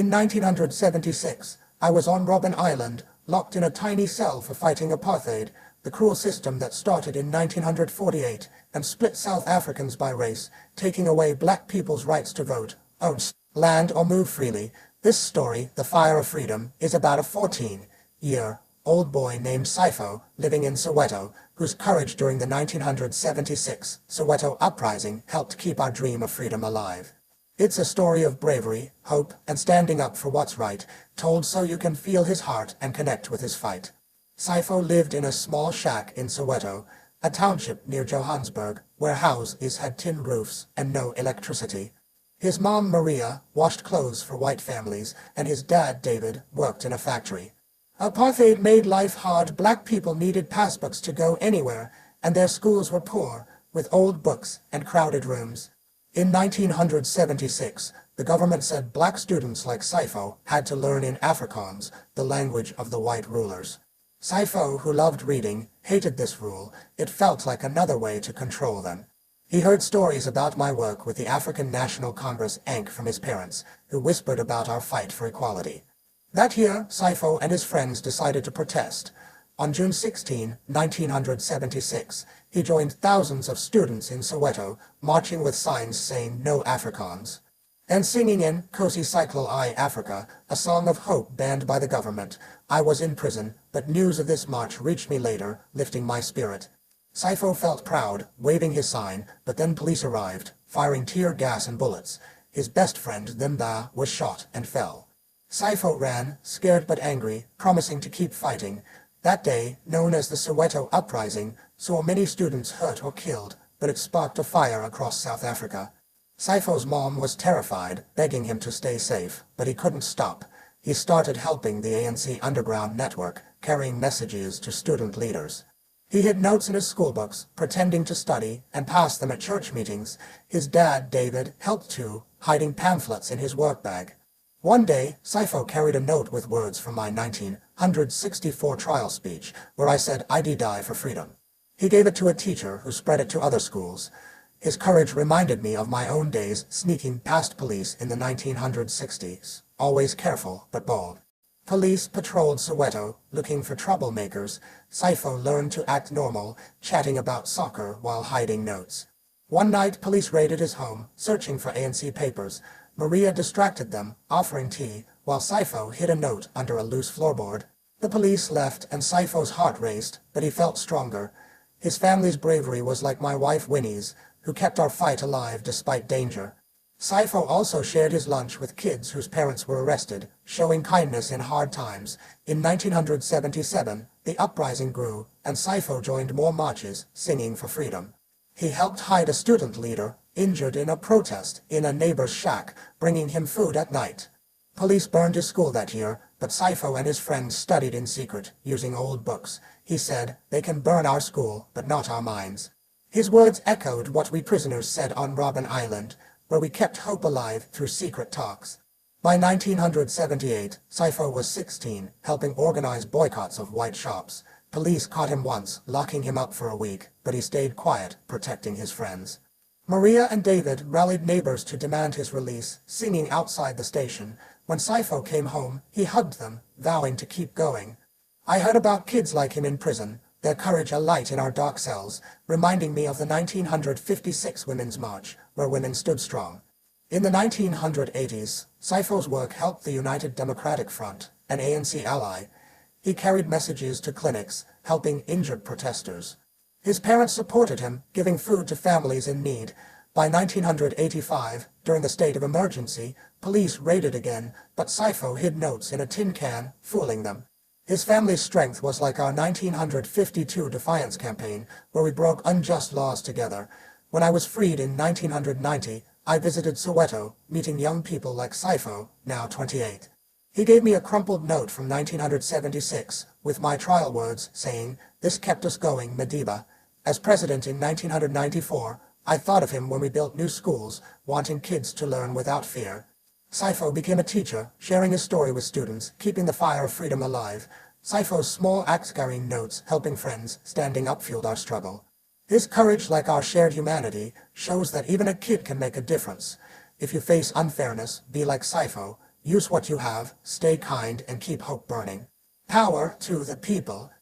In 1976, I was on Robben Island, locked in a tiny cell for fighting apartheid, the cruel system that started in 1948 and split South Africans by race, taking away black people's rights to vote, own land or move freely. This story, The Fire of Freedom, is about a 14-year-old boy named Sipho living in Soweto, whose courage during the 1976 Soweto Uprising helped keep our dream of freedom alive. It's a story of bravery, hope, and standing up for what's right, told so you can feel his heart and connect with his fight. Sipho lived in a small shack in Soweto, a township near Johannesburg, where houses had tin roofs and no electricity. His mom, Maria, washed clothes for white families, and his dad, David, worked in a factory. Apartheid made life hard. Black people needed passbooks to go anywhere, and their schools were poor, with old books and crowded rooms. In 1976, the government said black students like Sipho had to learn in Afrikaans, the language of the white rulers. Sipho, who loved reading, hated this rule. It felt like another way to control them. He heard stories about my work with the African National Congress ANC from his parents, who whispered about our fight for equality. That year, Sipho and his friends decided to protest. On June 16, 1976, he joined thousands of students in Soweto, marching with signs saying "No Afrikaans," and singing in Kosi Cyclo I Africa, a song of hope banned by the government. I was in prison, but news of this march reached me later, lifting my spirit. Sipho felt proud, waving his sign, but then police arrived, firing tear gas and bullets. His best friend, Themba, was shot and fell. Sipho ran, scared but angry, promising to keep fighting. That day, known as the Soweto Uprising, saw many students hurt or killed, but it sparked a fire across South Africa. Sipho's mom was terrified, begging him to stay safe, but he couldn't stop. He started helping the ANC underground network, carrying messages to student leaders. He hid notes in his schoolbooks, pretending to study, and passed them at church meetings. His dad, David, helped too, hiding pamphlets in his work bag. One day, Sipho carried a note with words from my 1964 trial speech, where I said I'd die for freedom. He gave it to a teacher who spread it to other schools. His courage reminded me of my own days sneaking past police in the 1960s, always careful but bold. Police patrolled Soweto, looking for troublemakers. Sipho learned to act normal, chatting about soccer while hiding notes. One night, police raided his home, searching for ANC papers. Maria distracted them, offering tea, while Sipho hid a note under a loose floorboard. The police left, and Sipho's heart raced, but he felt stronger. His family's bravery was like my wife Winnie's, who kept our fight alive despite danger. Sipho also shared his lunch with kids whose parents were arrested, showing kindness in hard times. In 1977, the uprising grew, and Sipho joined more marches, singing for freedom. He helped hide a student leader, injured in a protest, in a neighbor's shack, bringing him food at night. Police burned his school that year, but Sipho and his friends studied in secret, using old books. He said, "They can burn our school, but not our minds." His words echoed what we prisoners said on Robben Island, where we kept hope alive through secret talks. By 1978, Sipho was 16, helping organize boycotts of white shops. Police caught him once, locking him up for a week, but he stayed quiet, protecting his friends. Maria and David rallied neighbors to demand his release, singing outside the station. When Sipho came home, he hugged them, vowing to keep going. I heard about kids like him in prison, their courage a light in our dark cells, reminding me of the 1956 Women's March, where women stood strong. In the 1980s, Sipho's work helped the United Democratic Front, an ANC ally. He carried messages to clinics, helping injured protesters. His parents supported him, giving food to families in need. By 1985, during the state of emergency, police raided again, but Sipho hid notes in a tin can, fooling them. His family's strength was like our 1952 Defiance campaign, where we broke unjust laws together. When I was freed in 1990, I visited Soweto, meeting young people like Sipho, now 28. He gave me a crumpled note from 1976, with my trial words saying, "This kept us going, Madiba." As president in 1994, I thought of him when we built new schools, wanting kids to learn without fear. Sipho became a teacher, sharing his story with students, keeping the fire of freedom alive. Sipho's small acts carrying notes, helping friends, standing up fueled our struggle. His courage, like our shared humanity, shows that even a kid can make a difference. If you face unfairness, be like Sipho. Use what you have, stay kind, and keep hope burning. Power to the people.